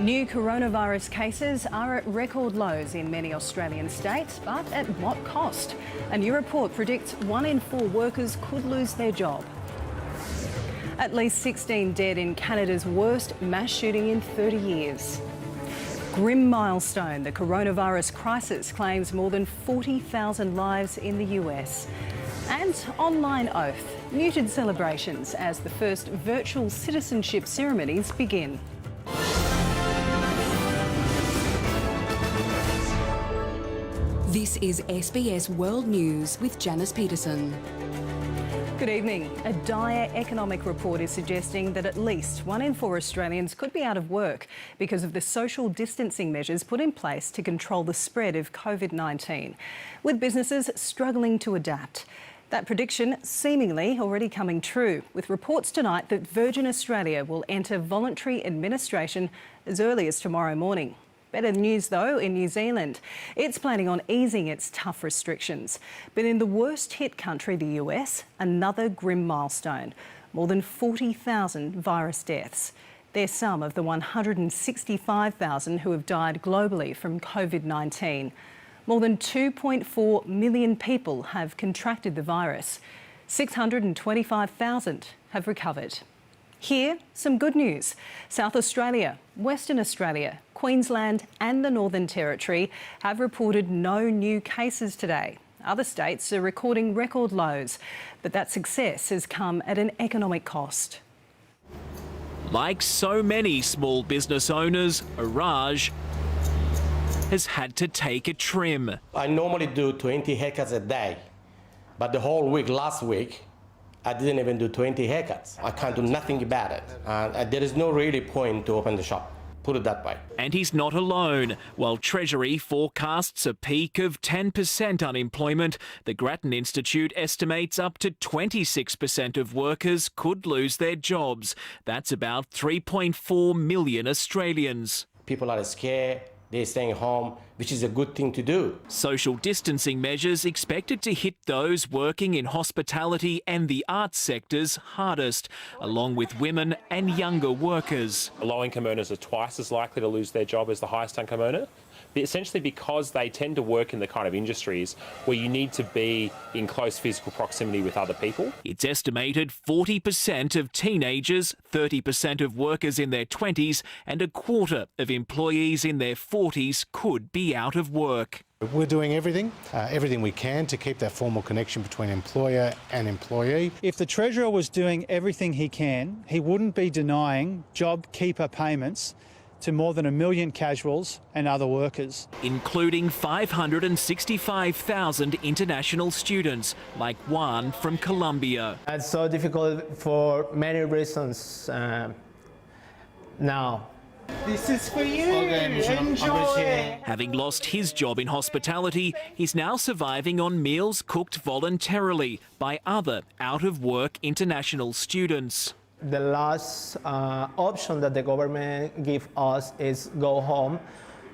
New coronavirus cases are at record lows in many Australian states, but at what cost? A new report predicts 1 in 4 workers could lose their job. At least 16 dead in Canada's worst mass shooting in 30 years. Grim milestone, the coronavirus crisis claims more than 40,000 lives in the US. And online oath, muted celebrations as the first virtual citizenship ceremonies begin. This is SBS World News with Janice Petersen. Good evening. A dire economic report is suggesting that at least 1 in 4 Australians could be out of work because of the social distancing measures put in place to control the spread of COVID-19, with businesses struggling to adapt. That prediction seemingly already coming true, with reports tonight that Virgin Australia will enter voluntary administration as early as tomorrow morning. Better news, though, in New Zealand. It's planning on easing its tough restrictions. But in the worst hit country, the US, another grim milestone. More than 40,000 virus deaths. They're some of the 165,000 who have died globally from COVID-19. More than 2.4 million people have contracted the virus. 625,000 have recovered. Here, some good news. South Australia, Western Australia, Queensland and the Northern Territory have reported no new cases today. Other states are recording record lows, but that success has come at an economic cost. Like so many small business owners, Iraj has had to take a trim. I normally do 20 haircuts a day, but the whole week, last week, I didn't even do 20 haircuts. I can't do nothing about it. There is no really point to open the shop, put it that way. And he's not alone. While Treasury forecasts a peak of 10% unemployment, the Grattan Institute estimates up to 26% of workers could lose their jobs. That's about 3.4 million Australians. People are scared. They're staying home, which is a good thing to do. Social distancing measures expected to hit those working in hospitality and the arts sectors hardest, along with women and younger workers. Low-income earners are twice as likely to lose their job as the highest-income earner, essentially because they tend to work in the kind of industries where you need to be in close physical proximity with other people. It's estimated 40% of teenagers, 30% of workers in their 20s and a quarter of employees in their 40s could be out of work. We're doing everything we can to keep that formal connection between employer and employee. If the Treasurer was doing everything he can, he wouldn't be denying JobKeeper payments to more than 1 million casuals and other workers. Including 565,000 international students, like Juan from Colombia. It's so difficult for many reasons now. This is for you. Enjoy. Having lost his job in hospitality, he's now surviving on meals cooked voluntarily by other out-of-work international students. The last option that the government gives us is go home,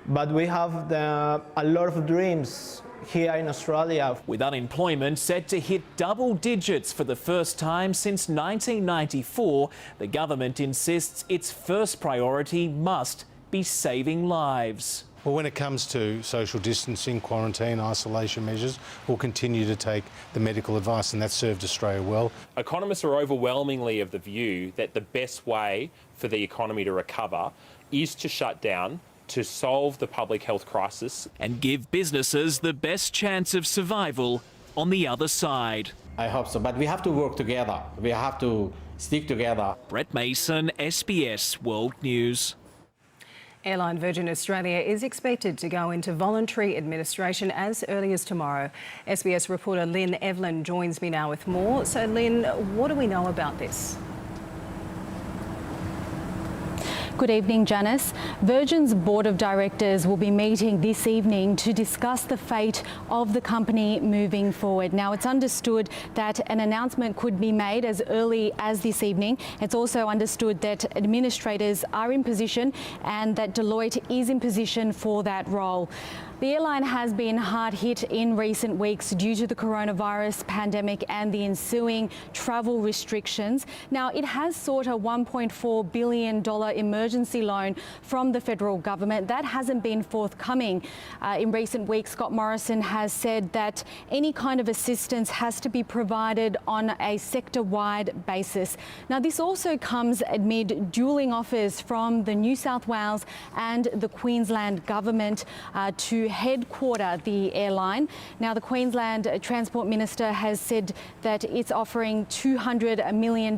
but we have a lot of dreams here in Australia. With unemployment set to hit double digits for the first time since 1994, the government insists its first priority must be saving lives. Well, when it comes to social distancing, quarantine, isolation measures, we'll continue to take the medical advice, and that's served Australia well. Economists are overwhelmingly of the view that the best way for the economy to recover is to shut down, to solve the public health crisis and give businesses the best chance of survival on the other side. I hope so, but we have to work together. We have to stick together. Brett Mason, SBS World News. Airline Virgin Australia is expected to go into voluntary administration as early as tomorrow. SBS reporter Lynn Evelyn joins me now with more. So Lynn, what do we know about this? Good evening, Janice. Virgin's Board of Directors will be meeting this evening to discuss the fate of the company moving forward. Now, it's understood that an announcement could be made as early as this evening. It's also understood that administrators are in position and that Deloitte is in position for that role. The airline has been hard hit in recent weeks due to the coronavirus pandemic and the ensuing travel restrictions. Now, it has sought a $1.4 billion emergency loan from the federal government. That hasn't been forthcoming. In recent weeks, Scott Morrison has said that any kind of assistance has to be provided on a sector-wide basis. Now, this also comes amid dueling offers from the New South Wales and the Queensland government to headquarter the airline. Now, the Queensland Transport Minister has said that it's offering $200 million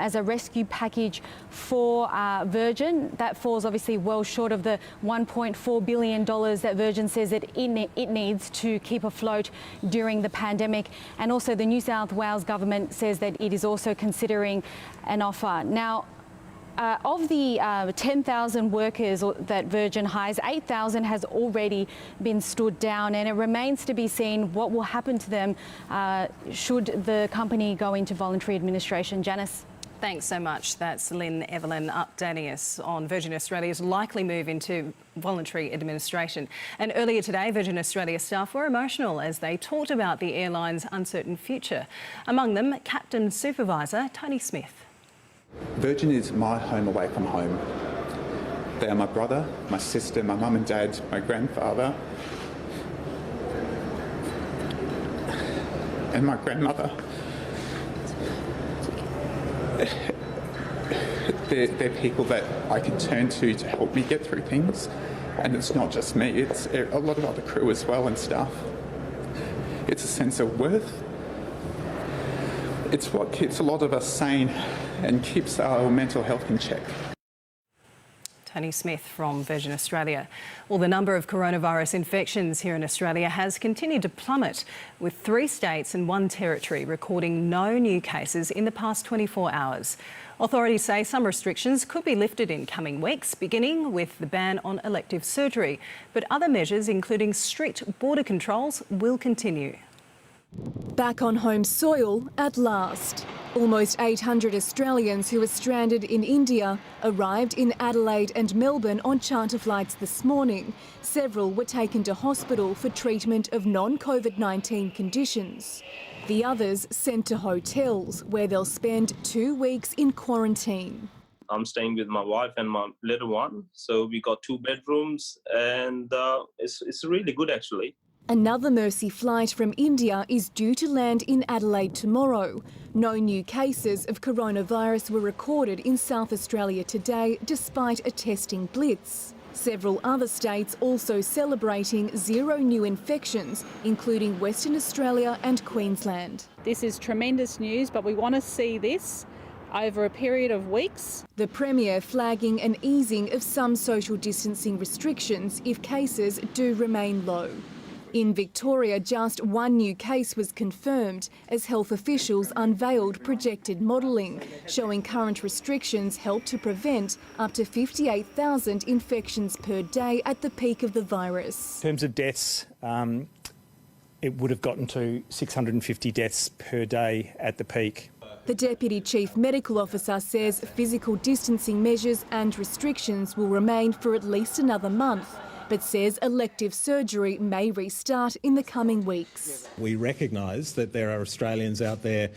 as a rescue package for Virgin. That falls obviously well short of the $1.4 billion that Virgin says that it needs to keep afloat during the pandemic. And also the New South Wales government says that it is also considering an offer. Now, of the 10,000 workers that Virgin hires, 8,000 has already been stood down, and it remains to be seen what will happen to them should the company go into voluntary administration. Janice? Thanks so much. That's Lynn Evelyn updating us on Virgin Australia's likely move into voluntary administration. And earlier today, Virgin Australia staff were emotional as they talked about the airline's uncertain future. Among them, Captain Supervisor Tony Smith. Virgin is my home away from home. They are my brother, my sister, my mum and dad, my grandfather, and my grandmother. They're people that I can turn to help me get through things. And it's not just me, it's a lot of other crew as well and stuff. It's a sense of worth. It's what keeps a lot of us sane and keeps our mental health in check. Tony Smith from Virgin Australia. Well, the number of coronavirus infections here in Australia has continued to plummet, with 3 states and 1 territory recording no new cases in the past 24 hours. Authorities say some restrictions could be lifted in coming weeks, beginning with the ban on elective surgery. But other measures, including strict border controls, will continue. Back on home soil at last. Almost 800 Australians who were stranded in India arrived in Adelaide and Melbourne on charter flights this morning. Several were taken to hospital for treatment of non-COVID-19 conditions. The others sent to hotels where they'll spend 2 weeks in quarantine. I'm staying with my wife and my little one, so we got 2 bedrooms and it's really good actually. Another Mercy flight from India is due to land in Adelaide tomorrow. No new cases of coronavirus were recorded in South Australia today, despite a testing blitz. Several other states also celebrating 0 new infections, including Western Australia and Queensland. This is tremendous news, but we want to see this over a period of weeks. The Premier flagging an easing of some social distancing restrictions if cases do remain low. In Victoria, just 1 new case was confirmed as health officials unveiled projected modelling, showing current restrictions help to prevent up to 58,000 infections per day at the peak of the virus. In terms of deaths, it would have gotten to 650 deaths per day at the peak. The Deputy Chief Medical Officer says physical distancing measures and restrictions will remain for at least another month, but says elective surgery may restart in the coming weeks. We recognise that there are Australians out there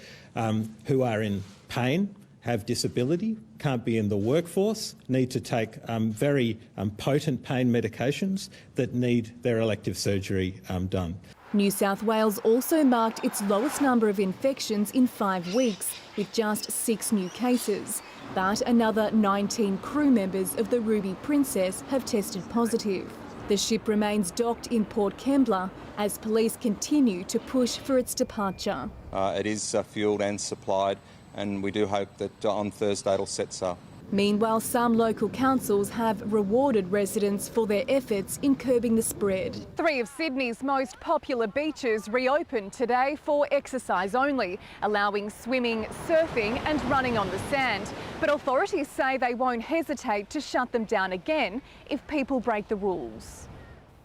who are in pain, have disability, can't be in the workforce, need to take very potent pain medications that need their elective surgery done. New South Wales also marked its lowest number of infections in 5 weeks, with just 6 new cases. But another 19 crew members of the Ruby Princess have tested positive. The ship remains docked in Port Kembla as police continue to push for its departure. It is fuelled and supplied, and we do hope that on Thursday it'll set sail. Meanwhile, some local councils have rewarded residents for their efforts in curbing the spread. 3 of Sydney's most popular beaches reopened today for exercise only, allowing swimming, surfing and running on the sand. But authorities say they won't hesitate to shut them down again if people break the rules.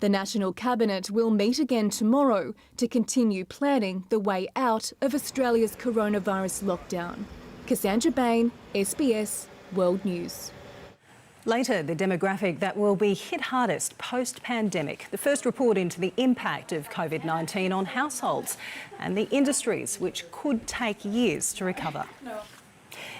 The National Cabinet will meet again tomorrow to continue planning the way out of Australia's coronavirus lockdown. Cassandra Bain, SBS World News. Later, the demographic that will be hit hardest post-pandemic. The first report into the impact of COVID-19 on households and the industries which could take years to recover.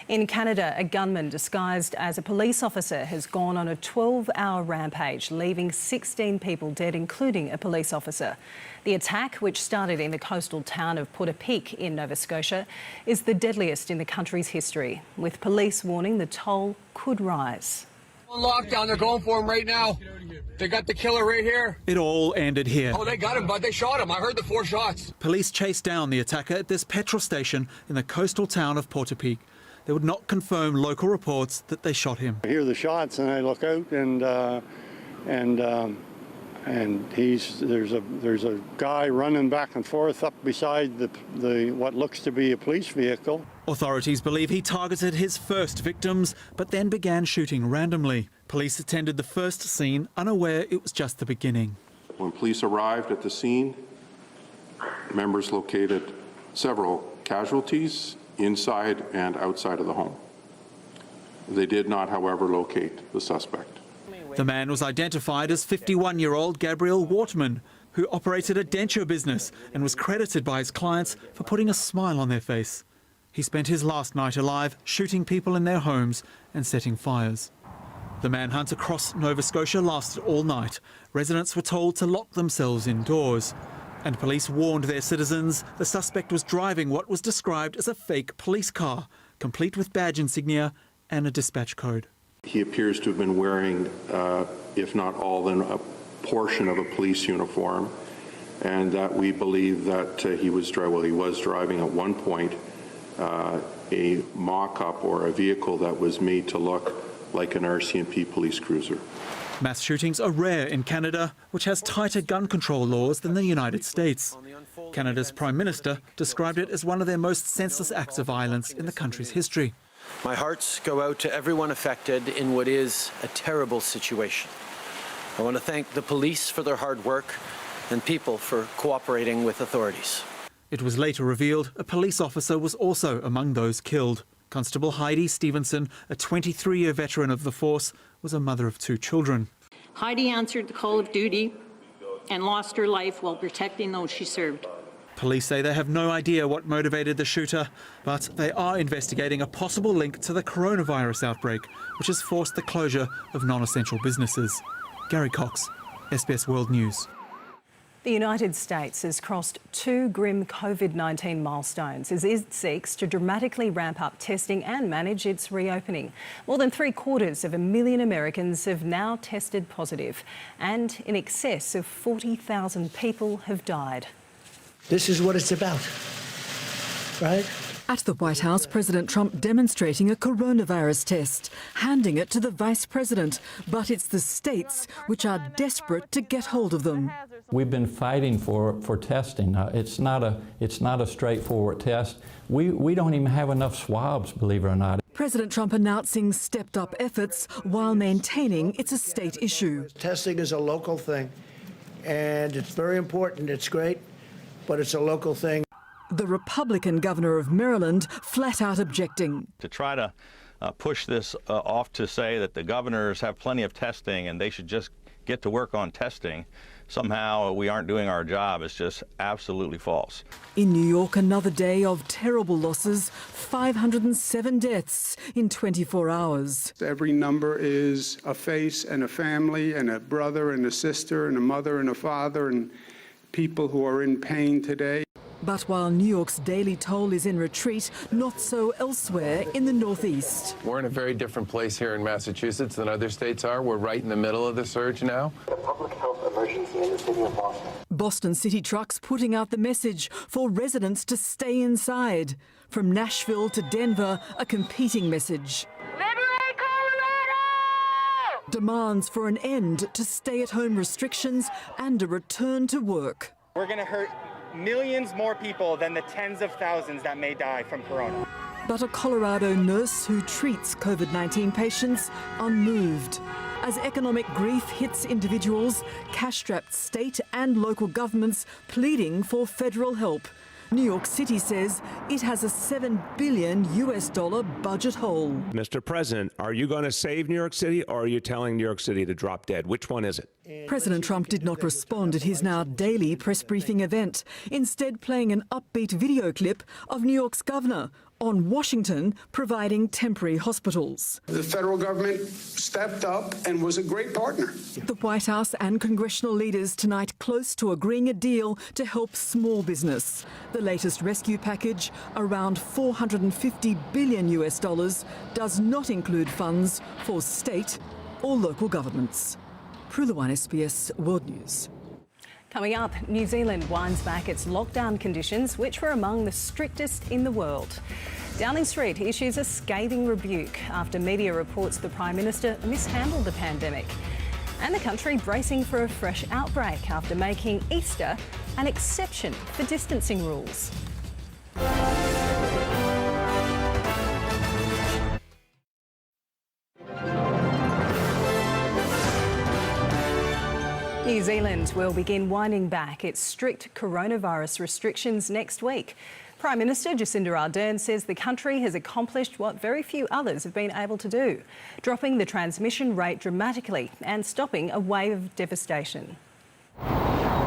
In Canada, a gunman disguised as a police officer has gone on a 12-hour rampage, leaving 16 people dead, including a police officer. The attack, which started in the coastal town of Petersen in Nova Scotia, is the deadliest in the country's history, with police warning the toll could rise. On lockdown, they're going for him right now. They got the killer right here. It all ended here. Oh, they got him, bud. They shot him. I heard the 4 shots. Police chased down the attacker at this petrol station in the coastal town of Petersen. They would not confirm local reports that they shot him. I hear the shots and I look out and there's a guy running back and forth up beside the what looks to be a police vehicle. Authorities believe he targeted his first victims, but then began shooting randomly. Police attended the first scene, unaware it was just the beginning. When police arrived at the scene, members located several casualties inside and outside of the home. They did not, however, locate the suspect. The man was identified as 51-year-old Gabriel Wortman, who operated a denture business and was credited by his clients for putting a smile on their face. He spent his last night alive shooting people in their homes and setting fires. The manhunt across Nova Scotia lasted all night. Residents were told to lock themselves indoors. And police warned their citizens the suspect was driving what was described as a fake police car, complete with badge insignia and a dispatch code. He appears to have been wearing, if not all, then a portion of a police uniform, and that we believe that he was driving at one point a mock-up or a vehicle that was made to look like an RCMP police cruiser. Mass shootings are rare in Canada, which has tighter gun control laws than the United States. Canada's Prime Minister described it as one of their most senseless acts of violence in the country's history. My hearts go out to everyone affected in what is a terrible situation. I want to thank the police for their hard work and people for cooperating with authorities. It was later revealed a police officer was also among those killed. Constable Heidi Stevenson, a 23-year veteran of the force, was a mother of 2 children. Heidi answered the call of duty and lost her life while protecting those she served. Police say they have no idea what motivated the shooter, but they are investigating a possible link to the coronavirus outbreak, which has forced the closure of non-essential businesses. Gary Cox, SBS World News. The United States has crossed 2 grim COVID-19 milestones as it seeks to dramatically ramp up testing and manage its reopening. More than 750,000 Americans have now tested positive, and in excess of 40,000 people have died. This is what it's about, right? At the White House, President Trump demonstrating a coronavirus test, handing it to the Vice President. But it's the states which are desperate to get hold of them. We've been fighting for testing. It's not a straightforward test. We don't even have enough swabs, believe it or not. President Trump announcing stepped-up efforts while maintaining it's a state issue. Testing is a local thing, and it's very important. It's great, but it's a local thing. The Republican governor of Maryland flat out objecting. To try to push this off to say that the governors have plenty of testing and they should just get to work on testing, somehow we aren't doing our job, is just absolutely false. In New York, another day of terrible losses, 507 deaths in 24 hours. Every number is a face and a family and a brother and a sister and a mother and a father and people who are in pain today. But while New York's daily toll is in retreat, not so elsewhere in the Northeast. We're in a very different place here in Massachusetts than other states are. We're right in the middle of the surge now. A public health emergency in the city of Boston. Boston City trucks putting out the message for residents to stay inside. From Nashville to Denver, a competing message. Liberate Colorado! Demands for an end to stay-at-home restrictions and a return to work. We're going to hurt millions more people than the tens of thousands that may die from corona. But a Colorado nurse who treats COVID-19 patients unmoved. As economic grief hits individuals, cash-strapped state and local governments pleading for federal help. New York City says it has a $7 billion budget hole. Mr. President, are you going to save New York City, or are you telling New York City to drop dead? Which one is it? President Trump did not respond at his now daily press briefing event, instead playing an upbeat video clip of New York's governor on Washington providing temporary hospitals. The federal government stepped up and was a great partner. The White House and congressional leaders tonight close to agreeing a deal to help small business. The latest rescue package, around $450 billion does not include funds for state or local governments. Prulawan, SBS World News. Coming up, New Zealand winds back its lockdown conditions, which were among the strictest in the world. Downing Street issues a scathing rebuke after media reports the Prime Minister mishandled the pandemic. And the country bracing for a fresh outbreak after making Easter an exception for distancing rules. New Zealand will begin winding back its strict coronavirus restrictions next week. Prime Minister Jacinda Ardern says the country has accomplished what very few others have been able to do, dropping the transmission rate dramatically and stopping a wave of devastation.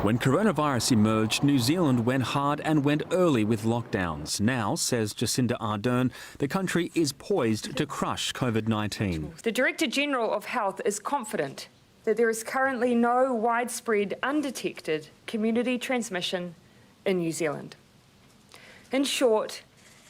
When coronavirus emerged, New Zealand went hard and went early with lockdowns. Now, says Jacinda Ardern, the country is poised to crush COVID-19. The Director-General of Health is confident that there is currently no widespread undetected community transmission in New Zealand. In short,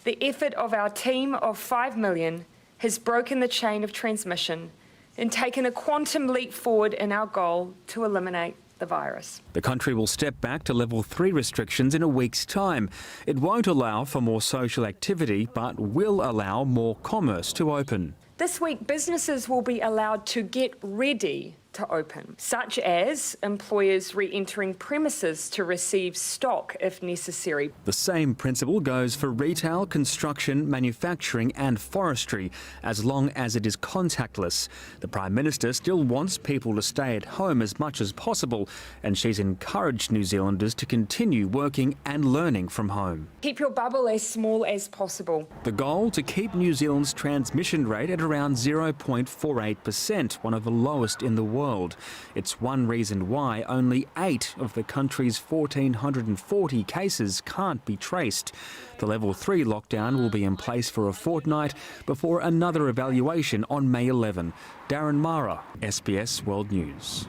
the effort of our team of 5 million has broken the chain of transmission and taken a quantum leap forward in our goal to eliminate the virus. The country will step back to level 3 restrictions in a week's time. It won't allow for more social activity, but will allow more commerce to open. This week, businesses will be allowed to get ready to open, such as employers re-entering premises to receive stock if necessary. The same principle goes for retail, construction, manufacturing and forestry, as long as it is contactless. The Prime Minister still wants people to stay at home as much as possible, and she's encouraged New Zealanders to continue working and learning from home. Keep your bubble as small as possible. The goal, to keep New Zealand's transmission rate at around 0.48%, one of the lowest in the world. It's one reason why only 8 of the country's 1,440 cases can't be traced. The level 3 lockdown will be in place for a fortnight before another evaluation on May 11. Darren Mara, SBS World News.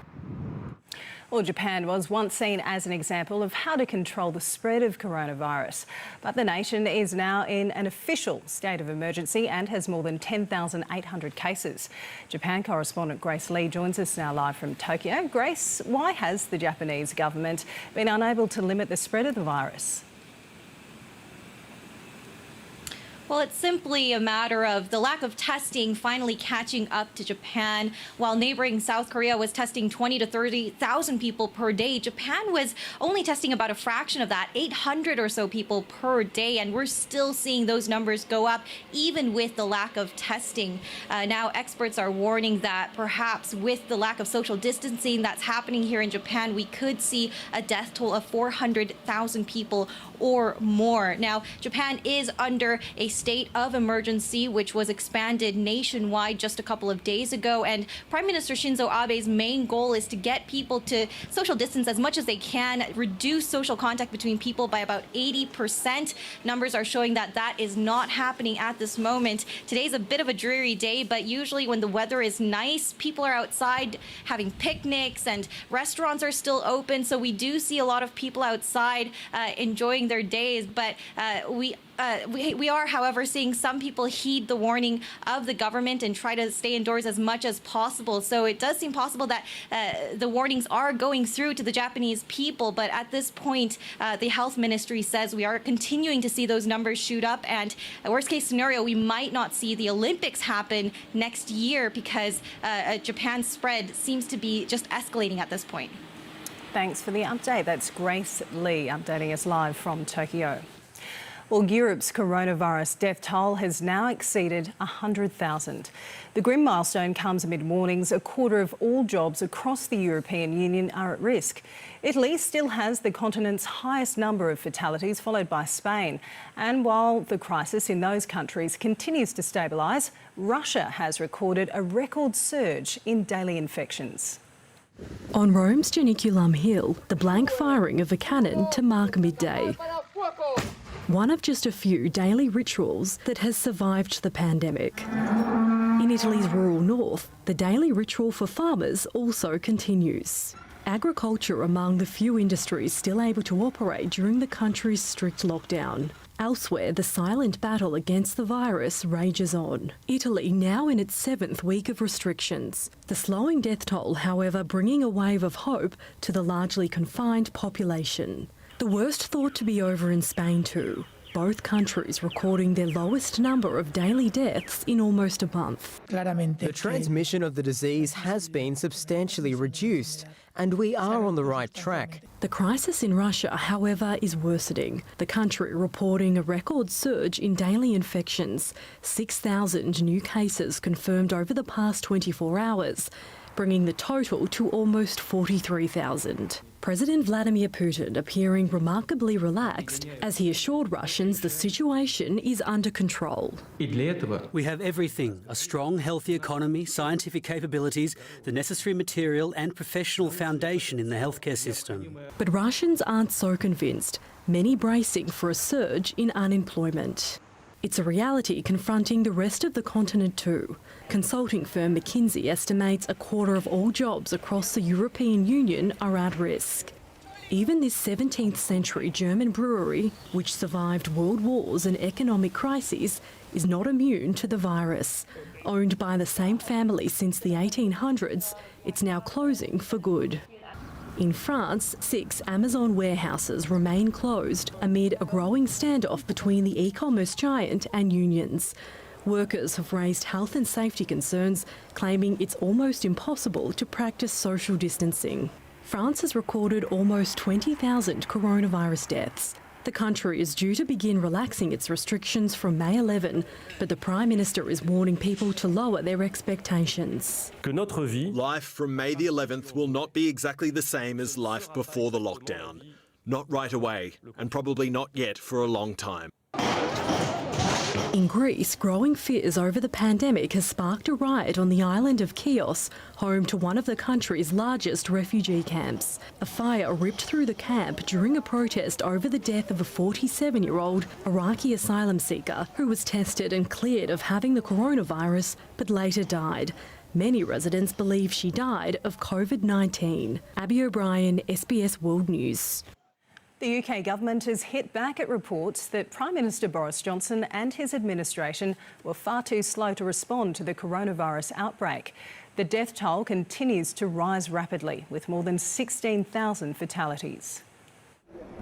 Well, Japan was once seen as an example of how to control the spread of coronavirus. But the nation is now in an official state of emergency and has more than 10,800 cases. Japan correspondent Grace Lee joins us now live from Tokyo. Grace, why has the Japanese government been unable to limit the spread of the virus? Well, it's simply a matter of the lack of testing finally catching up to Japan. While neighboring South Korea was testing 20 to 30,000 people per day, Japan was only testing about a fraction of that, 800 or so people per day. And we're still seeing those numbers go up, even with the lack of testing. Now, experts are warning that perhaps with the lack of social distancing that's happening here in Japan, we could see a death toll of 400,000 people or more. Now, Japan is under a state of emergency, which was expanded nationwide just a couple of days ago. And Prime Minister Shinzo Abe's main goal is to get people to social distance as much as they can, reduce social contact between people by about 80%. Numbers are showing that that is not happening at this moment. Today's a bit of a dreary day, but usually when the weather is nice, people are outside having picnics and restaurants are still open. So we do see a lot of people outside enjoying their days, but we are, however, seeing some people heed the warning of the government and try to stay indoors as much as possible. So it does seem possible that the warnings are going through to the Japanese people. But at this point, the health ministry says we are continuing to see those numbers shoot up. And worst case scenario, we might not see the Olympics happen next year because Japan's spread seems to be just escalating at this point. Thanks for the update. That's Grace Lee updating us live from Tokyo. Well, Europe's coronavirus death toll has now exceeded 100,000. The grim milestone comes amid warnings a quarter of all jobs across the European Union are at risk. Italy still has the continent's highest number of fatalities, followed by Spain. And while the crisis in those countries continues to stabilise, Russia has recorded a record surge in daily infections. On Rome's Janiculum Hill, the blank firing of a cannon to mark midday. One of just a few daily rituals that has survived the pandemic. In Italy's rural north, the daily ritual for farmers also continues. Agriculture among the few industries still able to operate during the country's strict lockdown. Elsewhere, the silent battle against the virus rages on. Italy now in its 7th week of restrictions. The slowing death toll, however, bringing a wave of hope to the largely confined population. The worst thought to be over in Spain too. Both countries recording their lowest number of daily deaths in almost a month. The transmission of the disease has been substantially reduced, and we are on the right track. The crisis in Russia, however, is worsening. The country reporting a record surge in daily infections, 6,000 new cases confirmed over the past 24 hours, bringing the total to almost 43,000. President Vladimir Putin appearing remarkably relaxed as he assured Russians the situation is under control. We have everything: a strong, healthy economy, scientific capabilities, the necessary material and professional foundation in the healthcare system. But Russians aren't so convinced, many bracing for a surge in unemployment. It's a reality confronting the rest of the continent too. Consulting firm McKinsey estimates a quarter of all jobs across the European Union are at risk. Even this 17th century German brewery, which survived world wars and economic crises, is not immune to the virus. Owned by the same family since the 1800s, it's now closing for good. In France, 6 Amazon warehouses remain closed amid a growing standoff between the e-commerce giant and unions. Workers have raised health and safety concerns, claiming it's almost impossible to practice social distancing. France has recorded almost 20,000 coronavirus deaths. The country is due to begin relaxing its restrictions from May 11, but the Prime Minister is warning people to lower their expectations. Life from May the 11th will not be exactly the same as life before the lockdown. Not right away, and probably not yet for a long time. In Greece, growing fears over the pandemic has sparked a riot on the island of Chios, home to one of the country's largest refugee camps. A fire ripped through the camp during a protest over the death of a 47-year-old Iraqi asylum seeker who was tested and cleared of having the coronavirus but later died. Many residents believe she died of COVID-19. Abby O'Brien, SBS World News. The UK government has hit back at reports that Prime Minister Boris Johnson and his administration were far too slow to respond to the coronavirus outbreak. The death toll continues to rise rapidly, with more than 16,000 fatalities.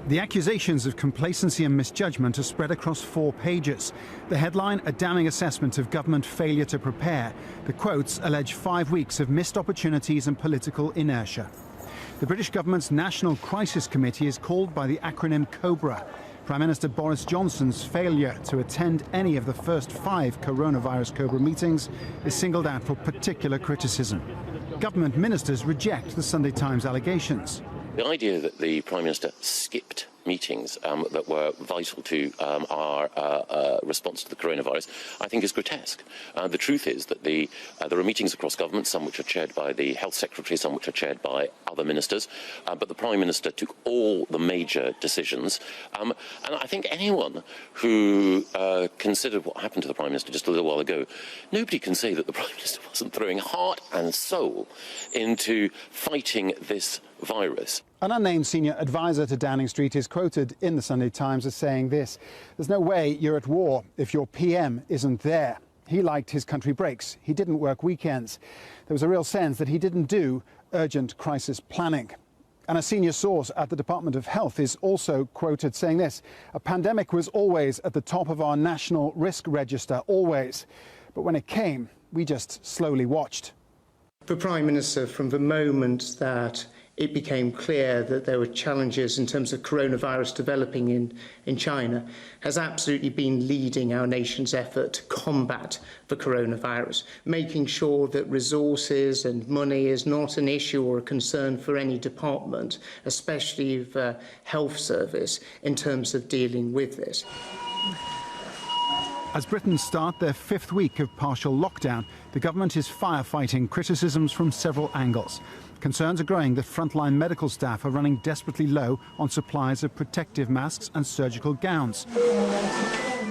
The accusations of complacency and misjudgment are spread across 4 pages. The headline, a damning assessment of government failure to prepare. The quotes allege 5 weeks of missed opportunities and political inertia. The British government's National Crisis Committee is called by the acronym COBRA. Prime Minister Boris Johnson's failure to attend any of the first 5 coronavirus COBRA meetings is singled out for particular criticism. Government ministers reject the Sunday Times allegations. The idea that the Prime Minister skipped meetings that were vital to our response to the coronavirus, I think is grotesque. The truth is that there are meetings across government, some which are chaired by the Health Secretary, some which are chaired by other ministers, but the Prime Minister took all the major decisions. And I think anyone who considered what happened to the Prime Minister just a little while ago, nobody can say that the Prime Minister wasn't throwing heart and soul into fighting this virus. An unnamed senior advisor to Downing Street is quoted in the Sunday Times as saying this: "There's no way you're at war if your PM isn't there." He liked his country breaks. He didn't work weekends. There was a real sense that he didn't do urgent crisis planning. And a senior source at the Department of Health is also quoted saying this: "A pandemic was always at the top of our national risk register, always. But when it came, we just slowly watched." The Prime Minister, from the moment that it became clear that there were challenges in terms of coronavirus developing in China, has absolutely been leading our nation's effort to combat the coronavirus, making sure that resources and money is not an issue or a concern for any department, especially the health service, in terms of dealing with this. As Britons start their 5th week of partial lockdown, the government is firefighting criticisms from several angles. Concerns are growing that frontline medical staff are running desperately low on supplies of protective masks and surgical gowns.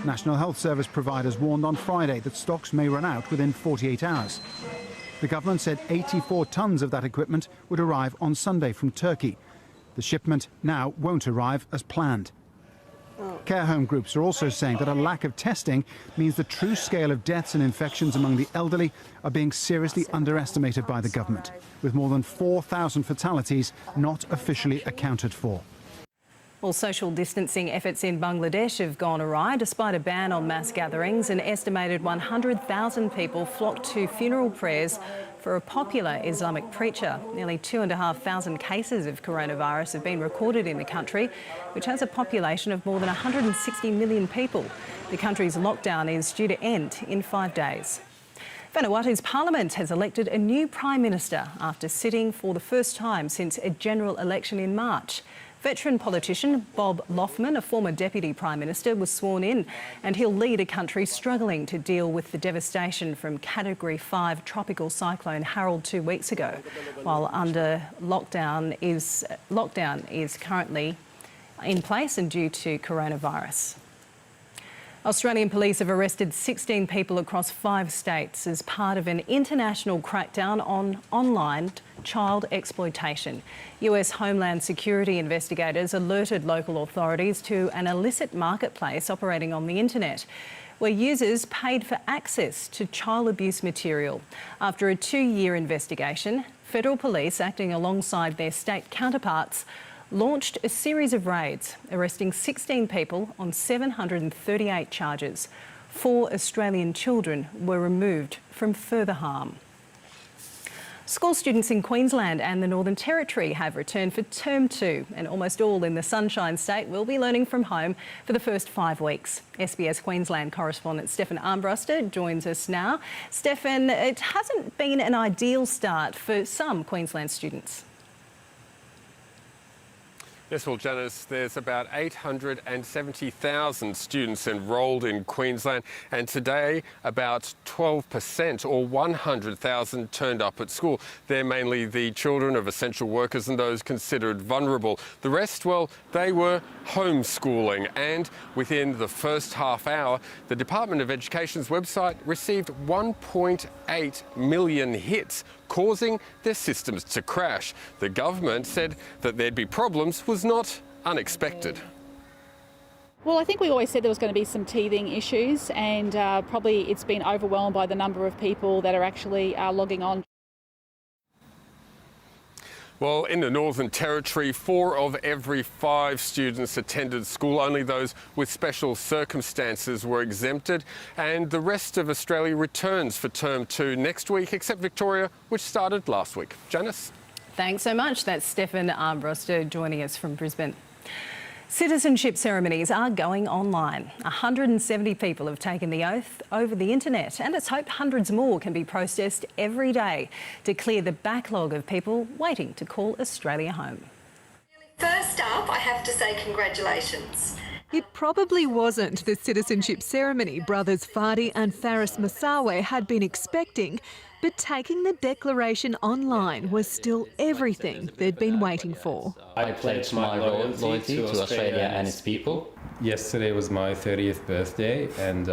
National Health Service providers warned on Friday that stocks may run out within 48 hours. The government said 84 tonnes of that equipment would arrive on Sunday from Turkey. The shipment now won't arrive as planned. Care home groups are also saying that a lack of testing means the true scale of deaths and infections among the elderly are being seriously underestimated by the government, with more than 4,000 fatalities not officially accounted for. Well, social distancing efforts in Bangladesh have gone awry. Despite a ban on mass gatherings, an estimated 100,000 people flocked to funeral prayers for a popular Islamic preacher. Nearly 2,500 cases of coronavirus have been recorded in the country, which has a population of more than 160 million people. The country's lockdown is due to end in 5 days. Vanuatu's parliament has elected a new Prime Minister after sitting for the first time since a general election in March. Veteran politician Bob Loughman, a former Deputy Prime Minister, was sworn in, and he'll lead a country struggling to deal with the devastation from Category 5 tropical cyclone Harold 2 weeks ago, while under lockdown is currently in place and due to coronavirus. Australian police have arrested 16 people across 5 states as part of an international crackdown on online child exploitation. US Homeland Security investigators alerted local authorities to an illicit marketplace operating on the internet, where users paid for access to child abuse material. After a 2-year investigation, federal police, acting alongside their state counterparts, launched a series of raids, arresting 16 people on 738 charges. 4 Australian children were removed from further harm. School students in Queensland and the Northern Territory have returned for Term 2, and almost all in the Sunshine State will be learning from home for the first 5 weeks. SBS Queensland correspondent Stefan Armbruster joins us now. Stefan, it hasn't been an ideal start for some Queensland students. Yes, well, Janice, there's about 870,000 students enrolled in Queensland, and today about 12% or 100,000 turned up at school. They're mainly the children of essential workers and those considered vulnerable. The rest, well, they were homeschooling, and within the first half hour, the Department of Education's website received 1.8 million hits, causing their systems to crash. The government said that there'd be problems was not unexpected. Well, I think we always said there was going to be some teething issues, and probably it's been overwhelmed by the number of people that are actually logging on. Well, in the Northern Territory, 4 of every 5 students attended school. Only those with special circumstances were exempted, and the rest of Australia returns for Term 2 next week, except Victoria, which started last week. Janice? Thanks so much. That's Stefan Armbruster joining us from Brisbane. Citizenship ceremonies are going online. 170 people have taken the oath over the internet, and it's hoped hundreds more can be processed every day to clear the backlog of people waiting to call Australia home. First up, I have to say congratulations. It probably wasn't the citizenship ceremony brothers Fadi and Faris Massawe had been expecting, but taking the declaration online was still everything they'd been waiting for. I pledge my loyalty to Australia and its people. Yesterday was my 30th birthday, and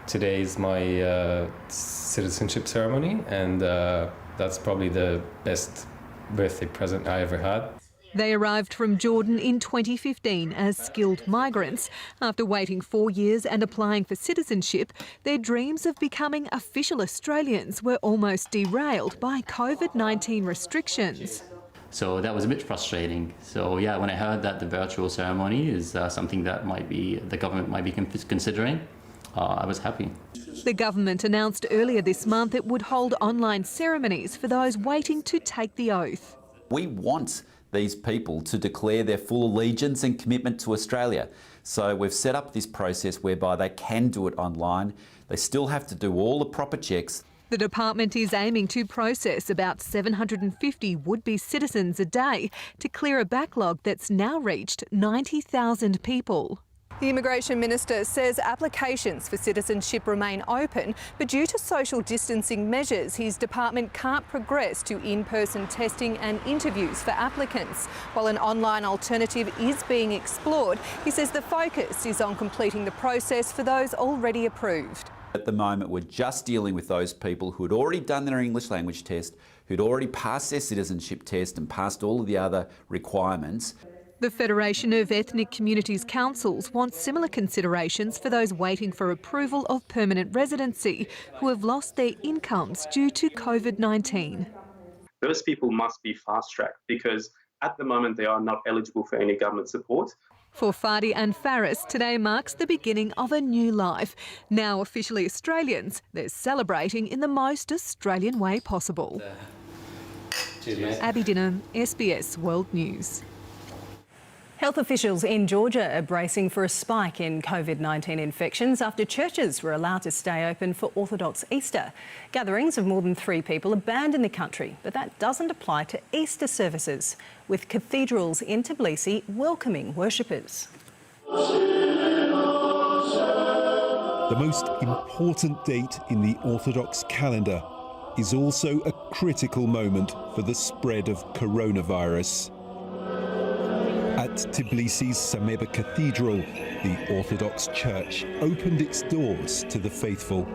today is my citizenship ceremony, and that's probably the best birthday present I ever had. They arrived from Jordan in 2015 as skilled migrants. After waiting 4 years and applying for citizenship, their dreams of becoming official Australians were almost derailed by COVID-19 restrictions. So that was a bit frustrating. So yeah, when I heard that the virtual ceremony is something that the government might be considering, I was happy. The government announced earlier this month it would hold online ceremonies for those waiting to take the oath. We want these people to declare their full allegiance and commitment to Australia. So we've set up this process whereby they can do it online. They still have to do all the proper checks. The department is aiming to process about 750 would-be citizens a day to clear a backlog that's now reached 90,000 people. The Immigration Minister says applications for citizenship remain open, but due to social distancing measures, his department can't progress to in-person testing and interviews for applicants. While an online alternative is being explored, he says the focus is on completing the process for those already approved. At the moment, we're just dealing with those people who had already done their English language test, who'd already passed their citizenship test and passed all of the other requirements. The Federation of Ethnic Communities Councils wants similar considerations for those waiting for approval of permanent residency who have lost their incomes due to COVID-19. Those people must be fast-tracked because at the moment they are not eligible for any government support. For Fadi and Faris, today marks the beginning of a new life. Now officially Australians, they're celebrating in the most Australian way possible. Cheers, mate. Abby Dinham, SBS World News. Health officials in Georgia are bracing for a spike in COVID-19 infections after churches were allowed to stay open for Orthodox Easter. Gatherings of more than 3 people are banned in the country, but that doesn't apply to Easter services, with cathedrals in Tbilisi welcoming worshippers. The most important date in the Orthodox calendar is also a critical moment for the spread of coronavirus. At Tbilisi's Sameba Cathedral, the Orthodox Church opened its doors to the faithful.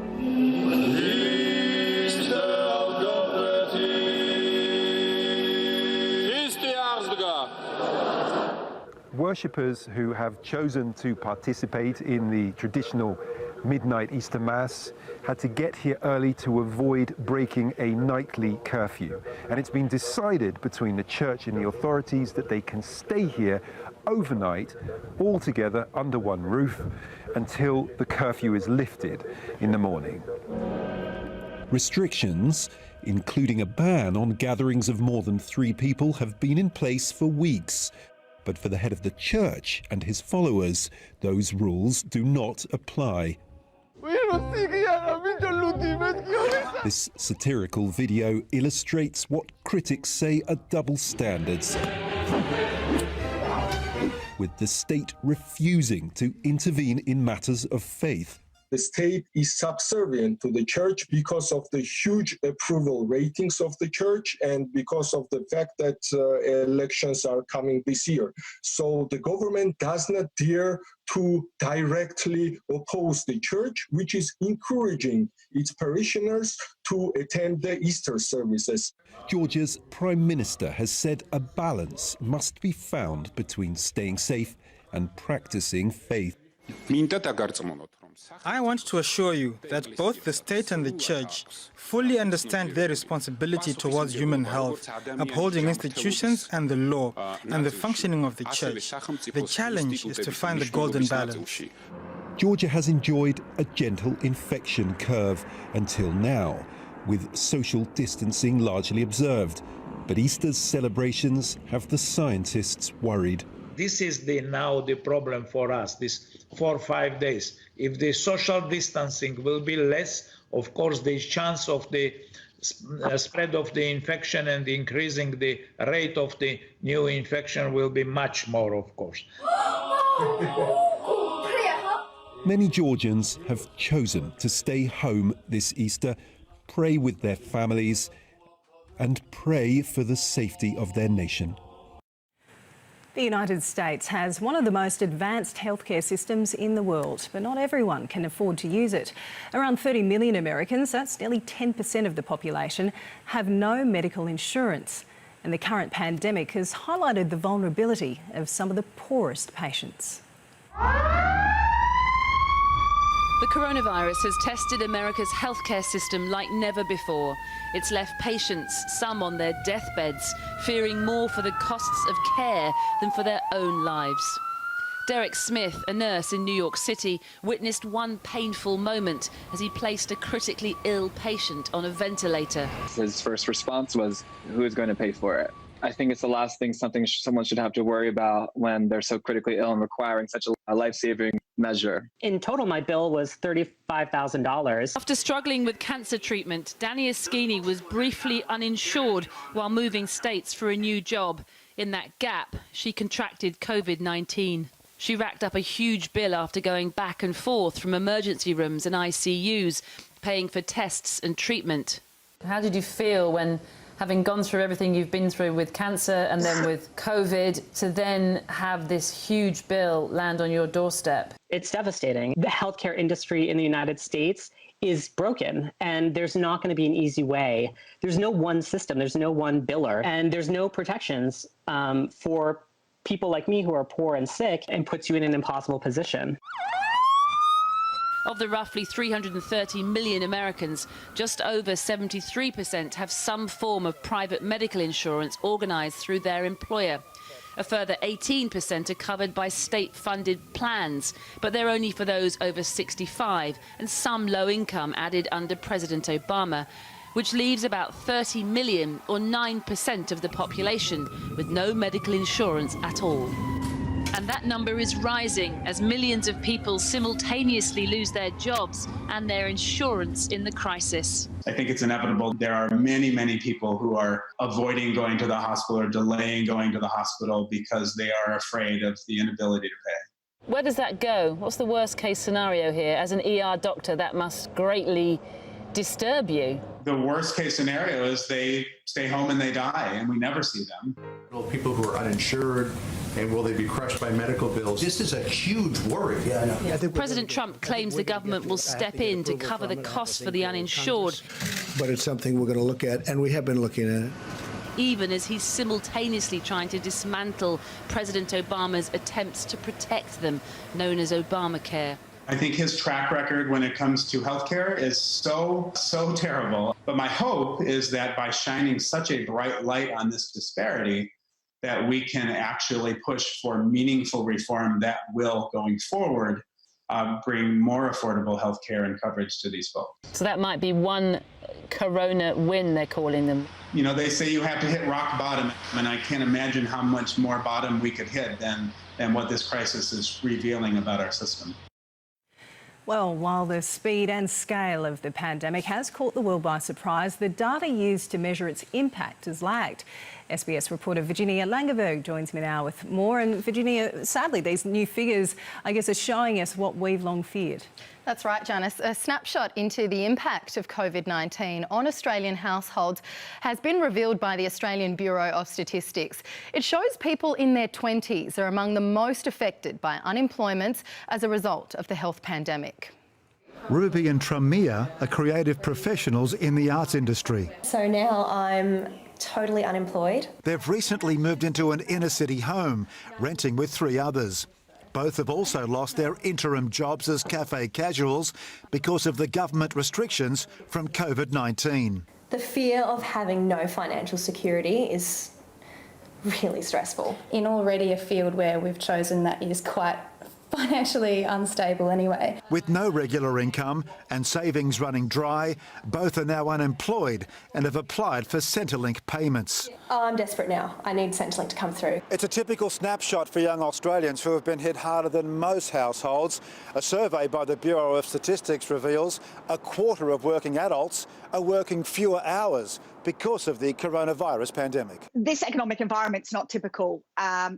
Worshippers who have chosen to participate in the traditional midnight Easter Mass had to get here early to avoid breaking a nightly curfew. And it's been decided between the church and the authorities that they can stay here overnight, all together under one roof, until the curfew is lifted in the morning. Restrictions, including a ban on gatherings of more than 3 people, have been in place for weeks. But for the head of the church and his followers, those rules do not apply. This satirical video illustrates what critics say are double standards, with the state refusing to intervene in matters of faith. The state is subservient to the church because of the huge approval ratings of the church and because of the fact that elections are coming this year. So the government does not dare to directly oppose the church, which is encouraging its parishioners to attend the Easter services. Georgia's Prime Minister has said a balance must be found between staying safe and practicing faith. I want to assure you that both the state and the church fully understand their responsibility towards human health, upholding institutions and the law, and the functioning of the church. The challenge is to find the golden balance. Georgia has enjoyed a gentle infection curve until now, with social distancing largely observed. But Easter's celebrations have the scientists worried. This is now the problem for us, this 4 or 5 days. If the social distancing will be less, of course, the chance of the spread of the infection and increasing the rate of the new infection will be much more, of course. Many Georgians have chosen to stay home this Easter, pray with their families, and pray for the safety of their nation. The United States has one of the most advanced healthcare systems in the world, but not everyone can afford to use it. Around 30 million Americans, that's nearly 10% of the population, have no medical insurance. And the current pandemic has highlighted the vulnerability of some of the poorest patients. The coronavirus has tested America's healthcare system like never before. It's left patients, some on their deathbeds, fearing more for the costs of care than for their own lives. Derek Smith, a nurse in New York City, witnessed one painful moment as he placed a critically ill patient on a ventilator. His first response was, who is going to pay for it? I think it's the last thing someone should have to worry about when they're so critically ill and requiring such a life-saving measure. In total, my bill was $35,000. After struggling with cancer treatment, Danny Askini was briefly uninsured while moving states for a new job. In that gap, she contracted COVID-19. She racked up a huge bill after going back and forth from emergency rooms and ICUs, paying for tests and treatment. How did you feel when, having gone through everything you've been through with cancer and then with COVID, to then have this huge bill land on your doorstep? It's devastating. The healthcare industry in the United States is broken, and there's not going to be an easy way. There's no one system, there's no one biller, and there's no protections for people like me who are poor and sick, and puts you in an impossible position. Of the roughly 330 million Americans, just over 73% have some form of private medical insurance organised through their employer. A further 18% are covered by state-funded plans, but they're only for those over 65 and some low income added under President Obama, which leaves about 30 million or 9% of the population with no medical insurance at all. And that number is rising as millions of people simultaneously lose their jobs and their insurance in the crisis. I think it's inevitable. There are many, many people who are avoiding going to the hospital or delaying going to the hospital because they are afraid of the inability to pay. Where does that go? What's the worst case scenario here? As an ER doctor, that must greatly disturb you. The worst case scenario is they stay home and they die and we never see them. People who are uninsured, and will they be crushed by medical bills? This is a huge worry. President Trump claims the government will step in to cover the costs for the uninsured. But it's something we're going to look at, and we have been looking at it. Even as he's simultaneously trying to dismantle President Obama's attempts to protect them, known as Obamacare. I think his track record when it comes to healthcare is so terrible. But my hope is that by shining such a bright light on this disparity, that we can actually push for meaningful reform that will, going forward, bring more affordable healthcare and coverage to these folks. So that might be one corona win, they're calling them. You know, they say you have to hit rock bottom, and I can't imagine how much more bottom we could hit than what this crisis is revealing about our system. Well, while the speed and scale of the pandemic has caught the world by surprise, the data used to measure its impact has lagged. SBS reporter Virginia Langeberg joins me now with more. And Virginia, sadly, these new figures, I guess, are showing us what we've long feared. That's right, Janice. A snapshot into the impact of COVID-19 on Australian households has been revealed by the Australian Bureau of Statistics. It shows people in their 20s are among the most affected by unemployment as a result of the health pandemic. Ruby and Tramia are creative professionals in the arts industry. So now I'm totally unemployed. They've recently moved into an inner-city home, renting with 3 others. Both have also lost their interim jobs as cafe casuals because of the government restrictions from COVID-19. The fear of having no financial security is really stressful. In already a field where we've chosen that is quite financially unstable anyway. With no regular income and savings running dry, both are now unemployed and have applied for Centrelink payments. Oh, I'm desperate now. I need Centrelink to come through. It's a typical snapshot for young Australians who have been hit harder than most households. A survey by the Bureau of Statistics reveals a quarter of working adults are working fewer hours because of the coronavirus pandemic. This economic environment's not typical.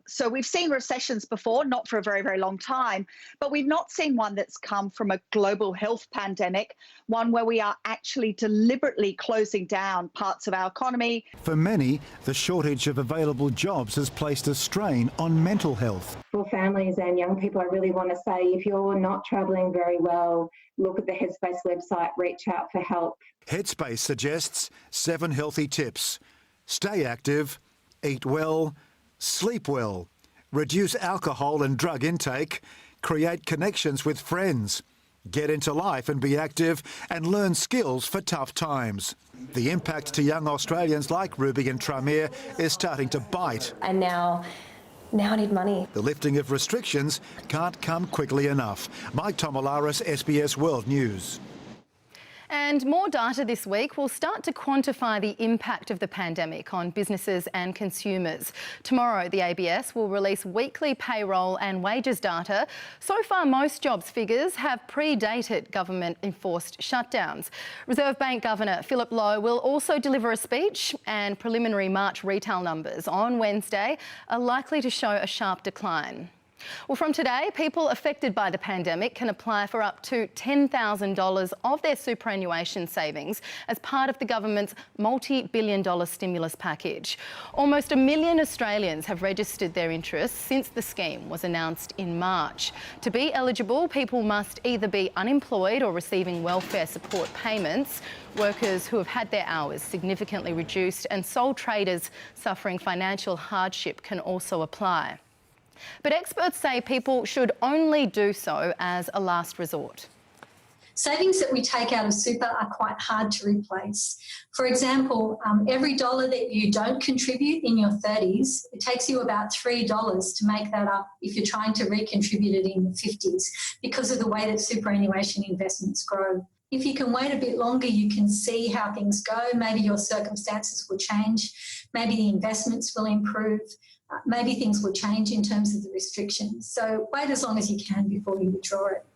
So we've seen recessions before, not for a very, very long time, but we've not seen one that's come from a global health pandemic, one where we are actually deliberately closing down parts of our economy. For many, the shortage of available jobs has placed a strain on mental health. For families and young people, I really want to say, if you're not travelling very well, look at the Headspace website, reach out for help. Headspace suggests 7 healthy tips. Stay active, eat well, sleep well, reduce alcohol and drug intake, create connections with friends, get into life and be active, and learn skills for tough times. The impact to young Australians like Ruby and Tramir is starting to bite. And now I need money. The lifting of restrictions can't come quickly enough. Mike Tomalaris, SBS World News. And more data this week will start to quantify the impact of the pandemic on businesses and consumers. Tomorrow, the ABS will release weekly payroll and wages data. So far, most jobs figures have predated government-enforced shutdowns. Reserve Bank Governor Philip Lowe will also deliver a speech, and preliminary March retail numbers on Wednesday are likely to show a sharp decline. Well, from today, people affected by the pandemic can apply for up to $10,000 of their superannuation savings as part of the government's multi-billion-dollar stimulus package. Almost 1 million Australians have registered their interest since the scheme was announced in March. To be eligible, people must either be unemployed or receiving welfare support payments, workers who have had their hours significantly reduced, and sole traders suffering financial hardship can also apply. But experts say people should only do so as a last resort. Savings that we take out of super are quite hard to replace. For example, every dollar that you don't contribute in your 30s, it takes you about $3 to make that up if you're trying to recontribute it in the 50s because of the way that superannuation investments grow. If you can wait a bit longer, you can see how things go. Maybe your circumstances will change. Maybe the investments will improve. Maybe things will change in terms of the restrictions. So wait as long as you can before you withdraw it.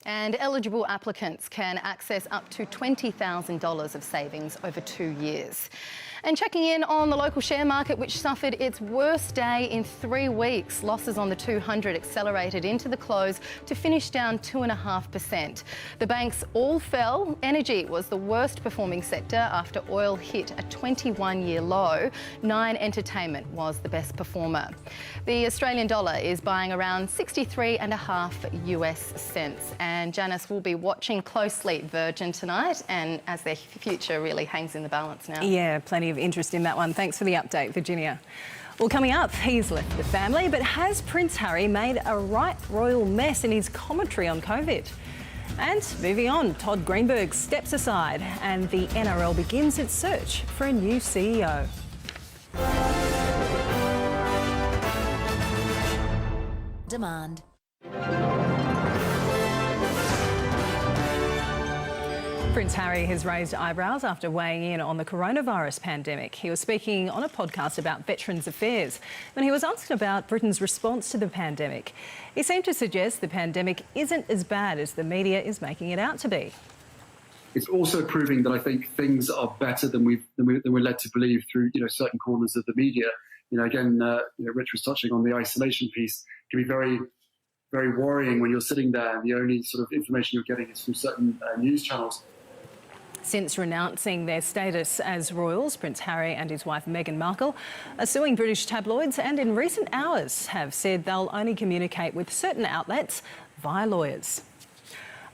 And eligible applicants can access up to $20,000 of savings over 2 years. And checking in on the local share market, which suffered its worst day in 3 weeks. Losses on the 200 accelerated into the close to finish down 2.5%. The banks all fell. Energy was the worst performing sector after oil hit a 21-year low. Nine Entertainment was the best performer. The Australian dollar is buying around 63.5 US cents. And Janice will be watching closely Virgin tonight, and as their future really hangs in the balance now. Yeah, plenty of interest in that one. Thanks for the update, Virginia. Well, coming up, he's left the family, but has Prince Harry made a right royal mess in his commentary on COVID? And moving on, Todd Greenberg steps aside and the NRL begins its search for a new CEO. Demand. Prince Harry has raised eyebrows after weighing in on the coronavirus pandemic. He was speaking on a podcast about Veterans Affairs when he was asked about Britain's response to the pandemic. He seemed to suggest the pandemic isn't as bad as the media is making it out to be. It's also proving that I think things are better than we're led to believe through certain corners of the media. Rich was touching on the isolation piece. It can be very, very worrying when you're sitting there and the only sort of information you're getting is from certain news channels. Since renouncing their status as royals, Prince Harry and his wife Meghan Markle are suing British tabloids and in recent hours have said they'll only communicate with certain outlets via lawyers.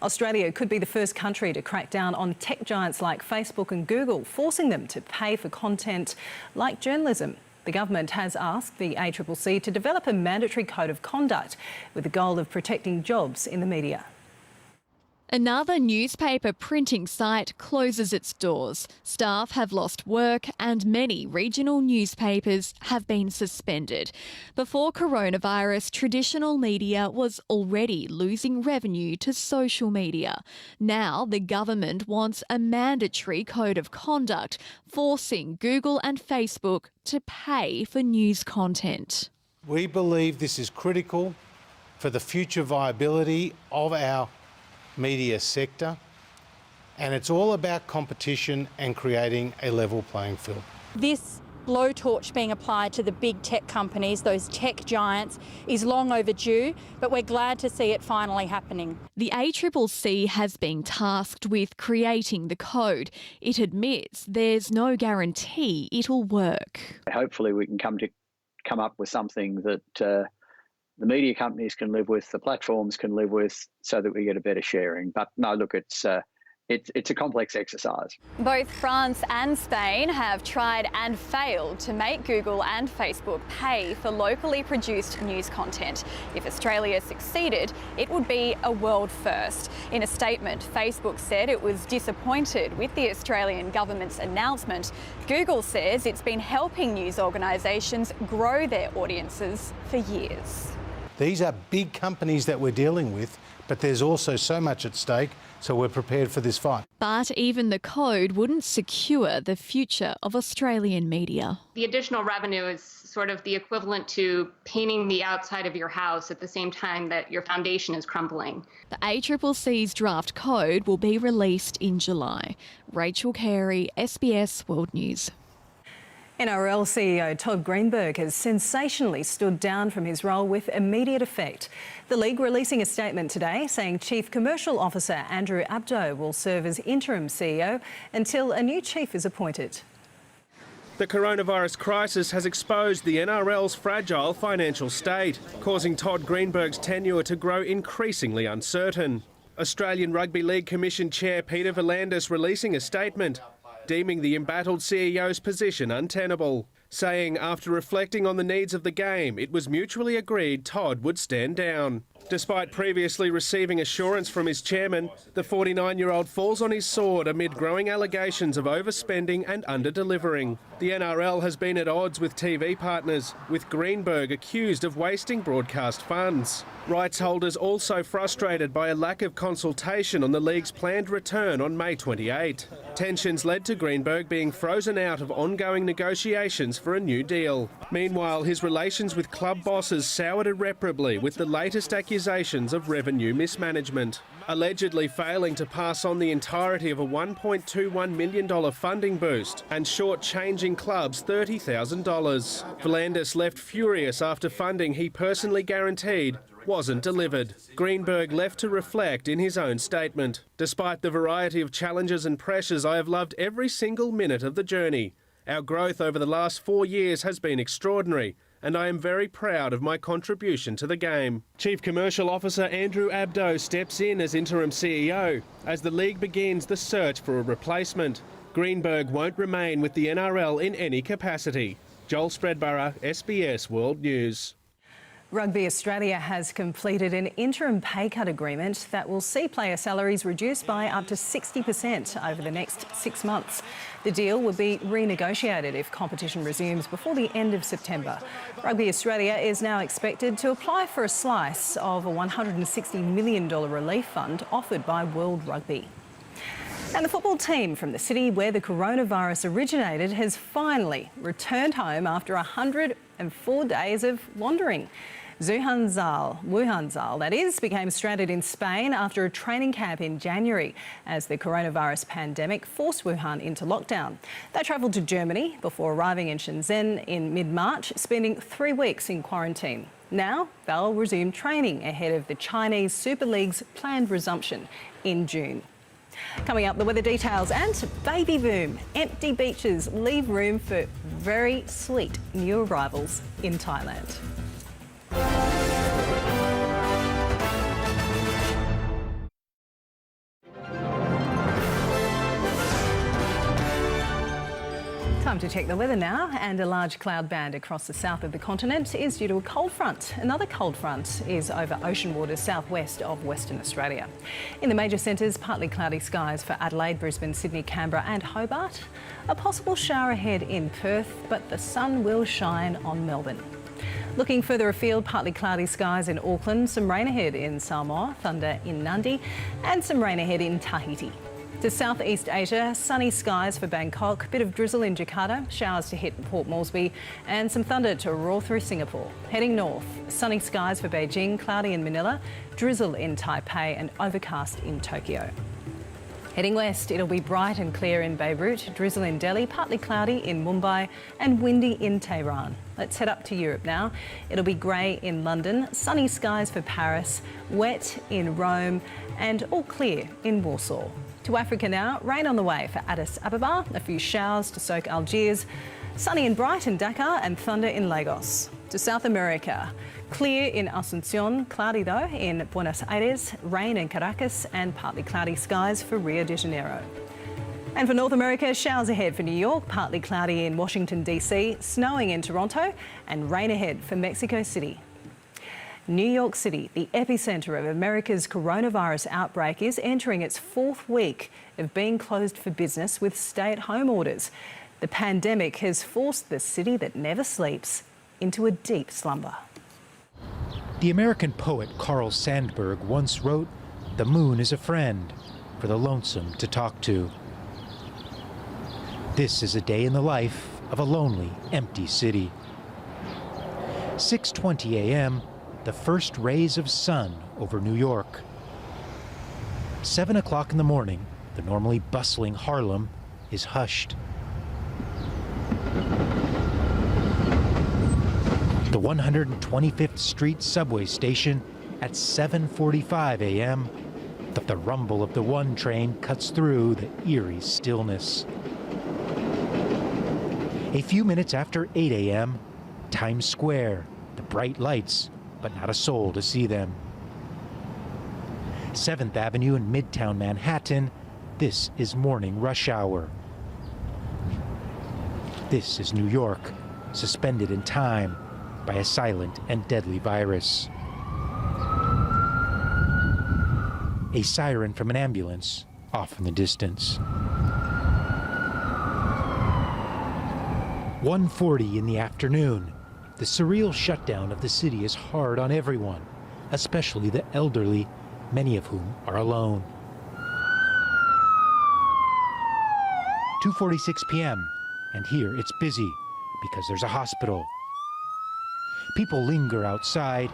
Australia could be the first country to crack down on tech giants like Facebook and Google, forcing them to pay for content like journalism. The government has asked the ACCC to develop a mandatory code of conduct with the goal of protecting jobs in the media. Another newspaper printing site closes its doors. Staff have lost work and many regional newspapers have been suspended. Before coronavirus, traditional media was already losing revenue to social media. Now the government wants a mandatory code of conduct, forcing Google and Facebook to pay for news content. We believe this is critical for the future viability of our media sector, and it's all about competition and creating a level playing field. This blowtorch being applied to the big tech companies, those tech giants, is long overdue, but we're glad to see it finally happening. The ACCC has been tasked with creating the code. It admits there's no guarantee it'll work. Hopefully we can come up with something that the media companies can live with, the platforms can live with, so that we get a better sharing. But no, look, it's a complex exercise. Both France and Spain have tried and failed to make Google and Facebook pay for locally produced news content. If Australia succeeded, it would be a world first. In a statement, Facebook said it was disappointed with the Australian government's announcement. Google says it's been helping news organisations grow their audiences for years. These are big companies that we're dealing with, but there's also so much at stake So we're prepared for this fight. But even the code wouldn't secure the future of Australian media. The additional revenue is sort of the equivalent to painting the outside of your house at the same time that your foundation is crumbling. The ACCC's draft code will be released in July. Rachel Carey, SBS World News. NRL CEO Todd Greenberg has sensationally stood down from his role with immediate effect. The league releasing a statement today saying Chief Commercial Officer Andrew Abdo will serve as interim CEO until a new chief is appointed. The coronavirus crisis has exposed the NRL's fragile financial state, causing Todd Greenberg's tenure to grow increasingly uncertain. Australian Rugby League Commission Chair Peter V'landys releasing a statement, deeming the embattled CEO's position untenable, saying after reflecting on the needs of the game, it was mutually agreed Todd would stand down. Despite previously receiving assurance from his chairman, the 49-year-old falls on his sword amid growing allegations of overspending and under-delivering. The NRL has been at odds with TV partners, with Greenberg accused of wasting broadcast funds. Rights holders also frustrated by a lack of consultation on the league's planned return on May 28. Tensions led to Greenberg being frozen out of ongoing negotiations for a new deal. Meanwhile, his relations with club bosses soured irreparably with the latest accusations of revenue mismanagement, allegedly failing to pass on the entirety of a $1.21 million funding boost and short-changing clubs $30,000. V'landys left furious after funding he personally guaranteed wasn't delivered. Greenberg left to reflect in his own statement. Despite the variety of challenges and pressures, I have loved every single minute of the journey. Our growth over the last 4 years has been extraordinary, and I am very proud of my contribution to the game. Chief Commercial Officer Andrew Abdo steps in as interim CEO as the league begins the search for a replacement. Greenberg won't remain with the NRL in any capacity. Joel Spreadborough, SBS World News. Rugby Australia has completed an interim pay cut agreement that will see player salaries reduced by up to 60% over the next 6 months. The deal will be renegotiated if competition resumes before the end of September. Rugby Australia is now expected to apply for a slice of a $160 million relief fund offered by World Rugby. And the football team from the city where the coronavirus originated has finally returned home after 104 days of wandering. Wuhan Zal, that is, became stranded in Spain after a training camp in January as the coronavirus pandemic forced Wuhan into lockdown. They travelled to Germany before arriving in Shenzhen in mid-March, spending 3 weeks in quarantine. Now they'll resume training ahead of the Chinese Super League's planned resumption in June. Coming up, the weather details and baby boom. Empty beaches leave room for very sweet new arrivals in Thailand. Time to check the weather now, and a large cloud band across the south of the continent is due to a cold front. Another cold front is over ocean waters southwest of Western Australia. In the major centres, partly cloudy skies for Adelaide, Brisbane, Sydney, Canberra and Hobart. A possible shower ahead in Perth, but the sun will shine on Melbourne. Looking further afield, partly cloudy skies in Auckland, some rain ahead in Samoa, thunder in Nadi and some rain ahead in Tahiti. To Southeast Asia, sunny skies for Bangkok, bit of drizzle in Jakarta, showers to hit Port Moresby and some thunder to roar through Singapore. Heading north, sunny skies for Beijing, cloudy in Manila, drizzle in Taipei and overcast in Tokyo. Heading west, it'll be bright and clear in Beirut, drizzle in Delhi, partly cloudy in Mumbai and windy in Tehran. Let's head up to Europe now. It'll be grey in London, sunny skies for Paris, wet in Rome and all clear in Warsaw. To Africa now, rain on the way for Addis Ababa, a few showers to soak Algiers, sunny and bright in Dakar and thunder in Lagos. To South America, clear in Asuncion, cloudy though in Buenos Aires, rain in Caracas and partly cloudy skies for Rio de Janeiro. And for North America, showers ahead for New York, partly cloudy in Washington DC, snowing in Toronto and rain ahead for Mexico City. New York City, the epicentre of America's coronavirus outbreak, is entering its 4th week of being closed for business with stay-at-home orders. The pandemic has forced the city that never sleeps into a deep slumber. The American poet Carl Sandburg once wrote, "The moon is a friend." for the lonesome to talk to. This is a day in the life of a lonely, empty city. 6:20 a.m., the first rays of sun over New York. 7 o'clock in the morning, the normally bustling Harlem is hushed. The 125th Street subway station at 7:45 a.m., the rumble of the one train cuts through the eerie stillness. A few minutes after 8 a.m., Times Square, the bright lights, but not a soul to see them. 7th Avenue in Midtown Manhattan, this is morning rush hour. This is New York, suspended in time by a silent and deadly virus. A siren from an ambulance off in the distance. 1:40 in the afternoon. The surreal shutdown of the city is hard on everyone, especially the elderly, many of whom are alone. 2:46 p.m. and here it's busy because there's a hospital. People linger outside,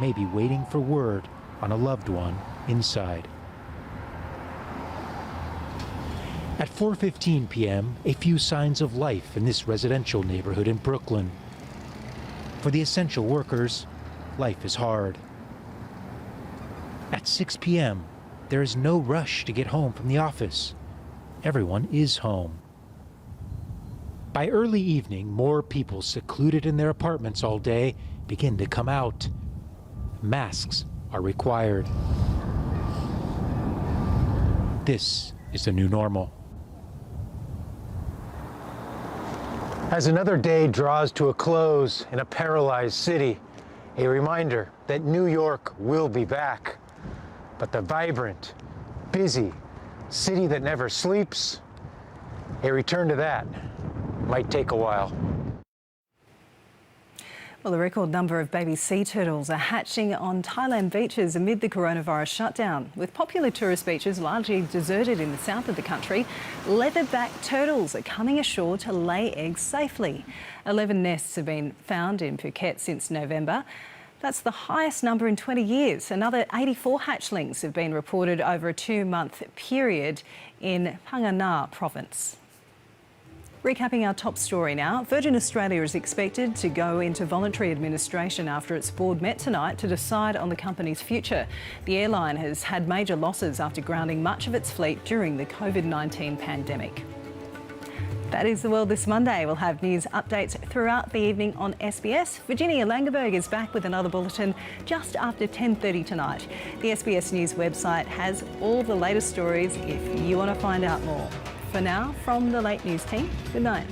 maybe waiting for word on a loved one inside. At 4:15 p.m., a few signs of life in this residential neighborhood in Brooklyn. For the essential workers, life is hard. At 6 p.m., there is no rush to get home from the office. Everyone is home. By early evening, more people secluded in their apartments all day begin to come out. Masks are required. This is the new normal. As another day draws to a close in a paralyzed city, a reminder that New York will be back. But the vibrant, busy city that never sleeps, a return to that might take a while. Well, a record number of baby sea turtles are hatching on Thailand beaches amid the coronavirus shutdown. With popular tourist beaches largely deserted in the south of the country, leatherback turtles are coming ashore to lay eggs safely. 11 nests have been found in Phuket since November. That's the highest number in 20 years. Another 84 hatchlings have been reported over a 2-month period in Phang Nga province. Recapping our top story now, Virgin Australia is expected to go into voluntary administration after its board met tonight to decide on the company's future. The airline has had major losses after grounding much of its fleet during the COVID-19 pandemic. That is the world this Monday. We'll have news updates throughout the evening on SBS. Virginia Langerberg is back with another bulletin just after 10:30 tonight. The SBS News website has all the latest stories if you want to find out more. For now, from the Late News team, good night.